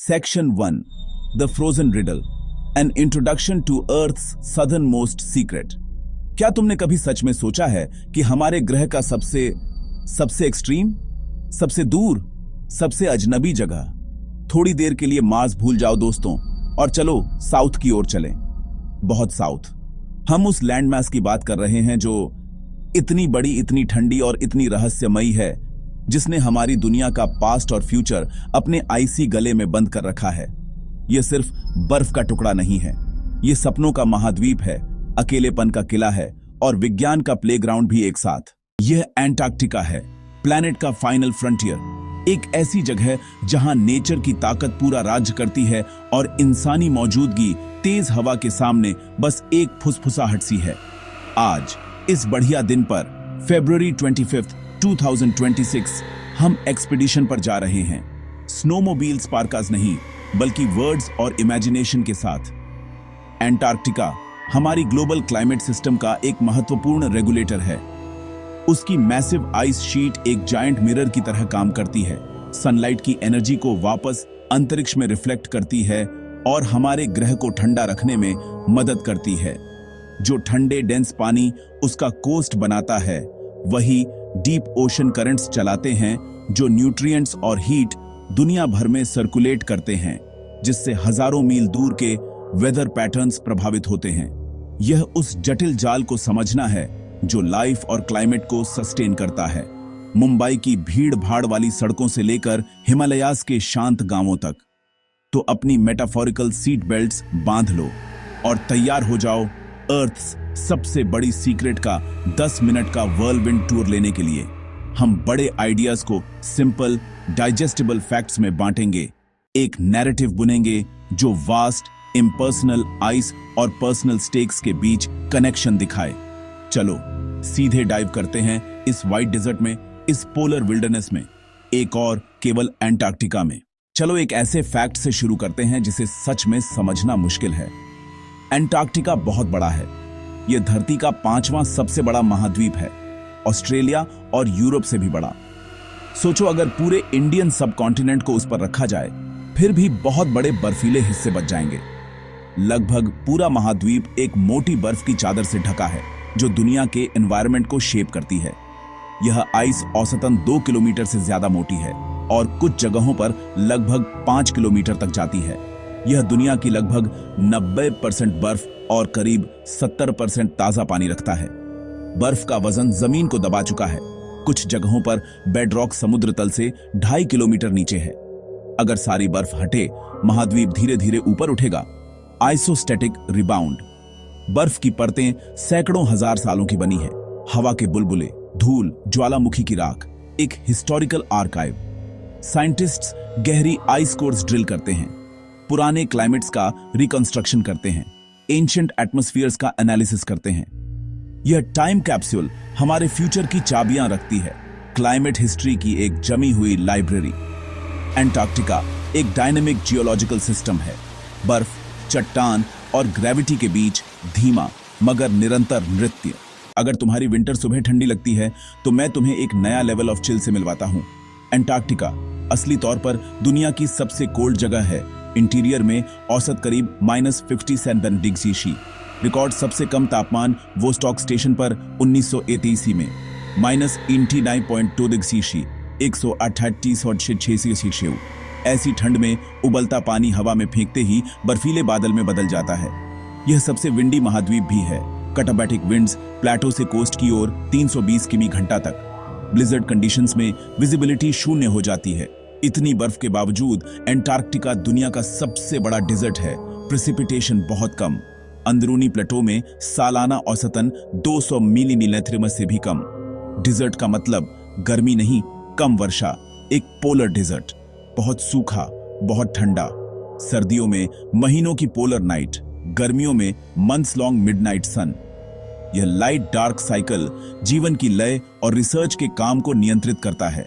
Section 1. The Frozen Riddle. An Introduction to Earth's Southernmost Secret. क्या तुमने कभी सच में सोचा है कि हमारे ग्रह का सबसे एक्सट्रीम, सबसे दूर, सबसे अजनबी जगह? थोड़ी देर के लिए मार्स भूल जाओ दोस्तों और चलो साउथ की ओर चलें। बहुत साउथ। हम उस लैंडमास की बात कर रहे हैं जो इतनी बड़ी, इतनी ठंडी और इतनी रहस्यमयी है, जिसने हमारी दुनिया का पास्ट और फ्यूचर अपने आइसी गले में बंद कर रखा है। यह सिर्फ बर्फ का टुकड़ा नहीं है, यह सपनों का महाद्वीप है, अकेलेपन का किला है और विज्ञान का प्लेग्राउंड भी एक साथ। यह एंटार्क्टिका है, प्लैनेट का फाइनल फ्रंटियर। एक ऐसी जगह जहां नेचर की ताकत पूरा राज्य करती है और इंसानी मौजूदगी तेज हवा के सामने बस एक फुसफुसाहट सी है। आज इस बढ़िया दिन पर फरवरी 25, 2026 हम एक्सपीडिशन पर जा रहे हैं। स्नोमोबाइल स्पार्कास नहीं, बल्कि वर्ड्स और इमेजिनेशन के साथ। एंटार्क्टिका हमारी ग्लोबल क्लाइमेट सिस्टम का एक महत्वपूर्ण रेगुलेटर है। उसकी मैसिव आइस शीट एक जायंट मिरर की तरह काम करती है, सनलाइट की एनर्जी को वापस अंतरिक्ष में रिफ्लेक्ट करती है और हमारे ग्रह को ठंडा रखने में मदद करती है। जो ठंडे डेंस पानी उसका कोस्ट बनाता है, वही डीप ओशन करंट्स चलाते हैं जो न्यूट्रिएंट्स और हीट दुनिया भर में सर्कुलेट करते हैं, जिससे हजारों मील दूर के वेदर पैटर्न्स प्रभावित होते हैं। यह उस जटिल जाल को समझना है जो लाइफ और क्लाइमेट को सस्टेन करता है। मुंबई की भीड़ भाड़ वाली सड़कों से लेकर हिमालयास के शांत गांवों तक। तो अपनी मेटाफोरिकल सीट बेल्ट्स बांध लो और तैयार हो जाओ अर्थ सबसे बड़ी सीक्रेट का 10 मिनट का व्हर्लविंड टूर लेने के लिए। हम बड़े आइडियाज को सिंपल डाइजेस्टेबल फैक्ट्स में बांटेंगे, एक नैरेटिव बुनेंगे जो वास्ट, इम्पर्सनल आइस और पर्सनल स्टेक्स के बीच कनेक्शन दिखाए। चलो सीधे डाइव करते हैं इस वाइट डेजर्ट में, इस पोलर विल्डरनेस में, एक और केवल एंटार्क्टिका में। चलो एक ऐसे फैक्ट से शुरू करते हैं जिसे सच में समझना मुश्किल है। एंटार्क्टिका बहुत बड़ा है। यह धरती का 5वां सबसे बड़ा महाद्वीप है, ऑस्ट्रेलिया और यूरोप से भी बड़ा। सोचो अगर पूरे इंडियन सबकॉन्टिनेंट को उस पर रखा जाए, फिर भी बहुत बड़े बर्फीले हिस्से बच जाएंगे। लगभग पूरा महाद्वीप एक मोटी बर्फ की चादर से ढका है जो दुनिया के एनवायरनमेंट को शेप करती है। यह आइस औसतन 2 किलोमीटर से ज्यादा मोटी है और कुछ जगहों पर लगभग 5 किलोमीटर तक जाती है। यह दुनिया की लगभग 90% बर्फ और करीब 70% ताजा पानी रखता है। बर्फ का वजन जमीन को दबा चुका है। कुछ जगहों पर बेडरॉक समुद्र तल से 2.5 किलोमीटर नीचे है। अगर सारी बर्फ हटे, महाद्वीप धीरे धीरे ऊपर उठेगा। Isostatic rebound. बर्फ की परतें सैकड़ों हजार सालों की बनी है। हवा के बुलबुले, धूल, ज्वालामुखी की राख, एक हिस्टोरिकल आर्काइव। साइंटिस्ट्स गहरी आइस कोर्स ड्रिल करते हैं, पुराने क्लाइमेट्स का रिकंस्ट्रक्शन करते हैं, एंशिएंट एटमॉस्फेयर्स का एनालिसिस करते हैं। यह टाइम कैप्सूल हमारे फ्यूचर की चाबियां रखती है, क्लाइमेट हिस्ट्री की एक जमी हुई लाइब्रेरी। एंटार्क्टिका एक डायनेमिक जियोलॉजिकल सिस्टम है। बर्फ, चट्टान और ग्रेविटी के बीच धीमा मगर निरंतर नृत्य। अगर तुम्हारी विंटर सुबह ठंडी लगती है तो मैं तुम्हें एक नया लेवल ऑफ चिल से मिलवाता हूं। एंटार्क्टिका असली तौर पर दुनिया की सबसे कोल्ड जगह है। इंटीरियर में औसत करीब -57 डिग्री सी। रिकॉर्ड सबसे कम तापमान वोस्टॉक स्टेशन पर 1933 में -89.2 डिग्री सी, 138.6 ऐसी ठंड में उबलता पानी हवा में फेंकते ही बर्फीले बादल में बदल जाता है। यह सबसे विंडी महाद्वीप भी है। कटाबैटिक विंड्स प्लेटो से कोस्ट की ओर 320 किमी घंटा तक। ब्लिजर्ड कंडीशंस में विजिबिलिटी शून्य हो जाती है। इतनी बर्फ के बावजूद एंटार्क्टिका दुनिया का सबसे बड़ा डेजर्ट है। प्रेसिपिटेशन बहुत कम। अंदरूनी प्लेटो में सालाना औसतन 200 मिलीमीटर से भी कम। डेजर्ट का मतलब गर्मी नहीं, कम वर्षा। एक पोलर डेजर्ट, बहुत सूखा, बहुत ठंडा। सर्दियों में महीनों की पोलर नाइट, गर्मियों में मंथ्स लॉन्ग मिडनाइट सन। यह लाइट डार्क साइकिल जीवन की लय और रिसर्च के काम को नियंत्रित करता है।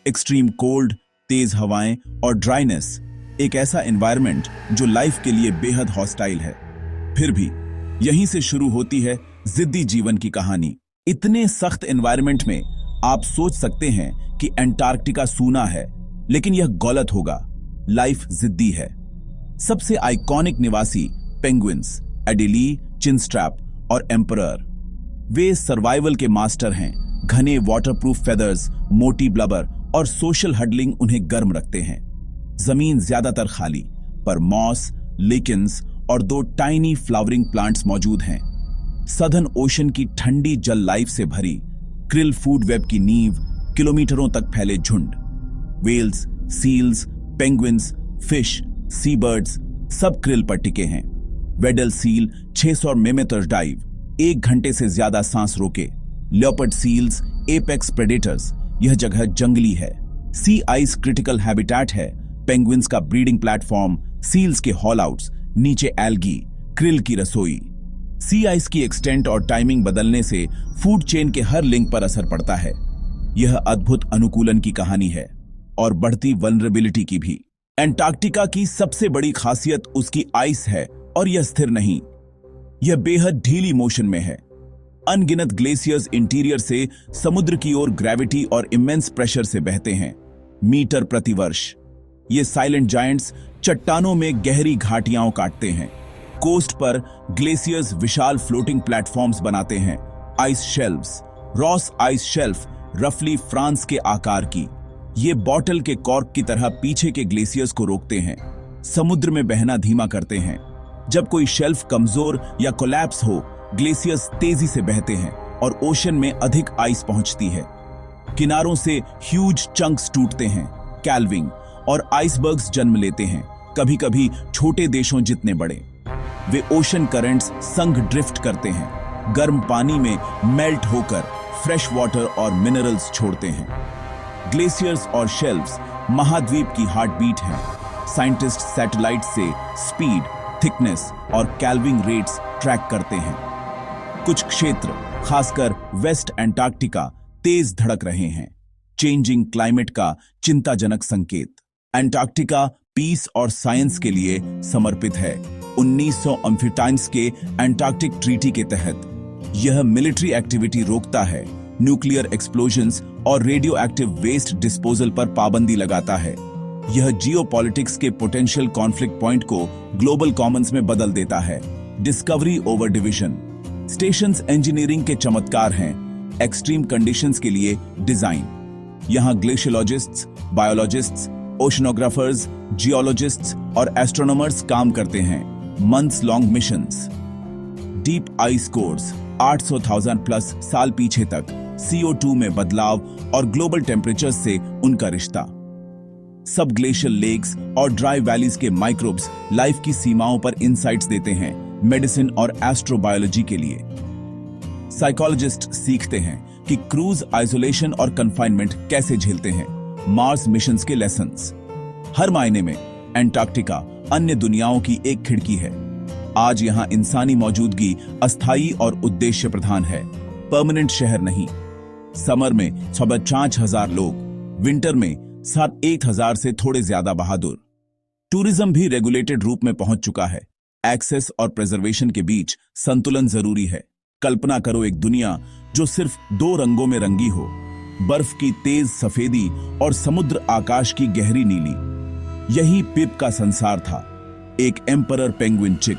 एक्सट्रीम कोल्ड, तेज हवाएं और ड्राइनेस, एक ऐसा एनवायरनमेंट जो लाइफ के लिए बेहद हॉस्टाइल है। फिर भी यहीं से शुरू होती है जिद्दी जीवन की कहानी। इतने सख्त एनवायरनमेंट में आप सोच सकते हैं कि एंटार्क्टिका सूना है, लेकिन यह गलत होगा। लाइफ जिद्दी है। सबसे आइकॉनिक निवासी पेंगुइन्स, एडिली, चिनस्ट्रैप और एम्परर। वे सर्वाइवल के मास्टर हैं। घने वाटरप्रूफ फेदर्स, मोटी ब्लबर और सोशल हडलिंग उन्हें गर्म रखते हैं। जमीन ज्यादातर खाली, पर मॉस, लिकेंस और 2 टाइनी फ्लावरिंग प्लांट्स मौजूद हैं। सदर्न ओशन की ठंडी जल लाइफ से भरी क्रिल फूड वेब की नींव, किलोमीटरों तक फैले झुंड। वेल्स, सील्स, पेंगुइन्स, फिश, सी बर्ड्स सब क्रिल पर टिके हैं। वेडल सील 600 मेमेथर डाइव, 1 घंटे से ज्यादा सांस रोके। लेपर्ड सील्स, एपेक्स प्रेडेटर्स, यह जगह जंगली है। सी आइस क्रिटिकल हैबिटेट है। पेंगुइन्स का ब्रीडिंग प्लेटफॉर्म, सील्स के हॉल आउट्स, नीचे एल्गी, क्रिल की रसोई। सी आइस की एक्सटेंट और टाइमिंग बदलने से फूड चेन के हर लिंक पर असर पड़ता है। यह अद्भुत अनुकूलन की कहानी है और बढ़ती वल्नरेबिलिटी की भी। एंटार्क्टिका की सबसे बड़ी खासियत उसकी आइस है और यह स्थिर नहीं, यह बेहद ढीली मोशन में है। अनगिनत ग्लेशियर्स इंटीरियर से समुद्र की ओर ग्रेविटी और इमेंस प्रेशर से बहते हैं, मीटर प्रति वर्ष। ये साइलेंट जायंट्स चट्टानों में गहरी घाटियां काटते हैं। कोस्ट पर ग्लेशियर्स विशाल फ्लोटिंग प्लेटफॉर्म्स बनाते हैं। Ice shelves, Ross ice shelf रफली फ्रांस के आकार की, ये बॉटल के कॉर्क की तरह पीछे के ग्लेशियर्स को रोकते हैं, समुद्र में बहना धीमा करते हैं। जब कोई शेल्फ कमजोर या कोलैप्स हो, ग्लेशियर्स तेजी से बहते हैं और ओशन में अधिक आइस पहुंचती है। किनारों से ह्यूज चंक्स टूटते हैं, कैल्विंग, और आइसबर्ग्स जन्म लेते हैं, कभी कभी छोटे देशों जितने बड़े। वे ओशन करंट्स संग ड्रिफ्ट करते हैं, गर्म पानी में मेल्ट होकर फ्रेश वाटर और मिनरल्स छोड़ते हैं। ग्लेशियर्स और शेल्व्स महाद्वीप की हार्ट बीट हैं। साइंटिस्ट सैटेलाइट से स्पीड, थिकनेस और कैल्विंग रेट्स ट्रैक करते हैं। कुछ क्षेत्र, खासकर वेस्ट एंटार्क्टिका, तेज धड़क रहे हैं, चेंजिंग क्लाइमेट का चिंताजनक संकेत। एंटार्क्टिका पीस और साइंस के लिए समर्पित है। 1900 के एंटार्क्टिक ट्रीटी के तहत यह मिलिट्री एक्टिविटी रोकता है, न्यूक्लियर एक्सप्लोजन्स और रेडियो एक्टिव वेस्ट डिस्पोजल पर पाबंदी लगाता है। यह जियोपॉलिटिक्स के पोटेंशियल कॉन्फ्लिक्ट पॉइंट को ग्लोबल कॉमन्स में बदल देता है। Discovery over division. Stations engineering के चमत्कार हैं, एक्सट्रीम कंडीशंस के लिए डिजाइन। यहां ग्लेशियोलॉजिस्ट्स, बायोलॉजिस्ट्स, ओशनोग्राफर्स, जियोलॉजिस्ट्स और एस्ट्रोनॉमर्स काम करते हैं। Months long missions. Deep ice course, 800,000 plus साल पीछे तक, CO2 में बदलाव और ग्लोबल टेम्परेचर्स से उनका रिश्ता। सब ग्लेशियल लेक्स और ड्राई वैलीज के माइक्रोब्स लाइफ की सीमाओं पर इंसाइट्स देते हैं, मेडिसिन और एस्ट्रोबायोलॉजी के लिए। साइकोलॉजिस्ट सीखते हैं कि क्रूज आइसोलेशन और कंफाइनमेंट कैसे झेलते हैं। मार्स मिशंस के लेसन्स। हर मायने में एंटार्क्टिका अन्य दुनियाओं की एक खिड़की है। आज यहां इंसानी मौजूदगी अस्थायी और उद्देश्य प्रधान है, परमानेंट शहर नहीं। समर में 5,000 लोग, विंटर में 1,000 से थोड़े ज्यादा बहादुर। टूरिज्म भी रेगुलेटेड रूप में पहुंच चुका है। एक्सेस और प्रिजर्वेशन के बीच संतुलन जरूरी है। कल्पना करो एक दुनिया जो सिर्फ 2 रंगों में रंगी हो, बर्फ की तेज सफेदी और समुद्र आकाश की गहरी नीली। यही पिप का संसार था, एक एम्परर पेंगुइन चिक,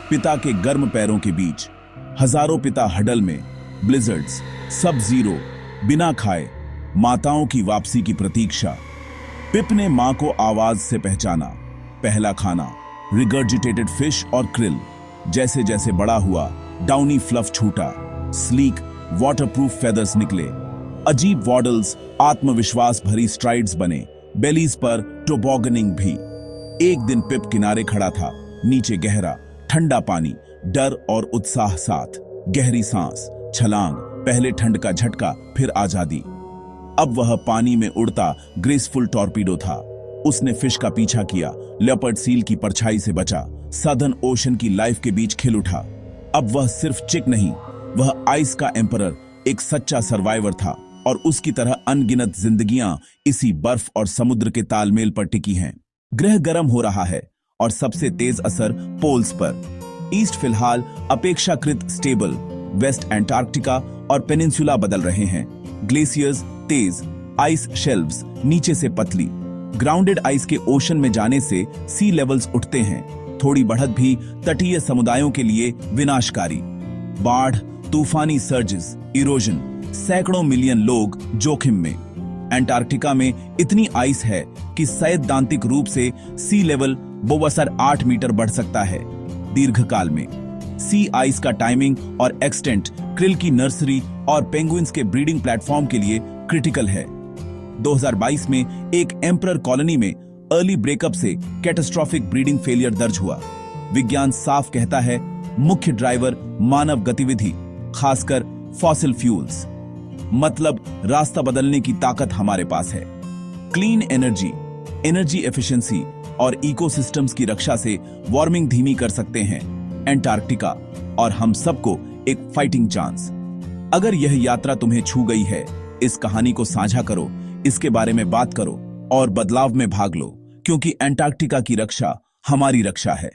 पिता के गर्म पैरों के बीच। हजारों पिता हडल में, ब्लिजर्ड्स, सब जीरो, बिना खाए, माताओं की वापसी की प्रतीक्षा। पिप ने मां को आवाज से पहचाना। पहला खाना रिगर्जिटेटेड फिश और क्रिल। जैसे जैसे बड़ा हुआ, डाउनी फ्लफ छूटा, स्लीक वाटरप्रूफ फेदर्स निकले, अजीब वॉडल्स, आत्मविश्वास भरी स्ट्राइड्स बने, बेलीज पर टोबॉगनिंग भी। एक दिन पिप किनारे खड़ा था, नीचे गहरा ठंडा पानी, डर और उत्साह साथ। गहरी सांस, छलांग, पहले ठंड का झटका, फिर आजादी। अब वह पानी में उड़ता ग्रेसफुल टॉर्पीडो था। उसने फिश का पीछा किया, लेपर्ड सील की परछाई से बचा, सदर्न ओशन की लाइफ के बीच खिल उठा। अब वह सिर्फ चिक नहीं, वह आइस का एम्परर, एक सच्चा सर्वाइवर था, और उसकी तरह अनगिनत जिंदगियां इसी बर्फ और समुद्र के तालमेल पर टिकी हैं। ग्रह गर्म हो रहा है और सबसे तेज असर पोल्स पर। ईस्ट फिलहाल अपेक्षाकृत स्टेबल, वेस्ट एंटार्क्टिका और पेनिनसुला बदल रहे हैं। ग्लेशियर्स तेज, आइस शेल्व्स नीचे से पतली। ग्राउंडेड आइस के ओशन में जाने से सी लेवल्स उठते हैं। थोड़ी बढ़त भी तटीय समुदायों के लिए विनाशकारी। बाढ़, तूफानी सर्जेस, इरोजन, सैकड़ों मिलियन लोग जोखिम में। अंटार्कटिका में इतनी आइस है कि सैद्धांतिक रूप से सी लेवल बवसर 8 मीटर बढ़ सकता है दीर्घकाल में। सी आइस का टाइमिंग और एक्सटेंट क्रिल की नर्सरी और पेंगुइन्स के ब्रीडिंग प्लेटफॉर्म के लिए क्रिटिकल है। 2022 में एक एम्परर कॉलोनी में अर्ली ब्रेकअप से कैटास्ट्रोफिक ब्रीडिंग फेलियर दर्ज हुआ। विज्ञान साफ कहता है मुख्य ड्राइवर मानव गतिविधि, खासकर फॉसिल फ्यूल्स। मतलब रास्ता बदलने की ताकत हमारे पास है। क्लीन एनर्जी, एनर्जी एफिशिएंसी और इकोसिस्टम्स की रक्षा से वार्मिंग धीमी कर सकते हैं अंटार्कटिका और हम सबको एक फाइटिंग चांस। अगर यह यात्रा तुम्हें छू गई है, इस कहानी को साझा करो, इसके बारे में बात करो और बदलाव में भाग लो, क्योंकि अंटार्कटिका की रक्षा हमारी रक्षा है।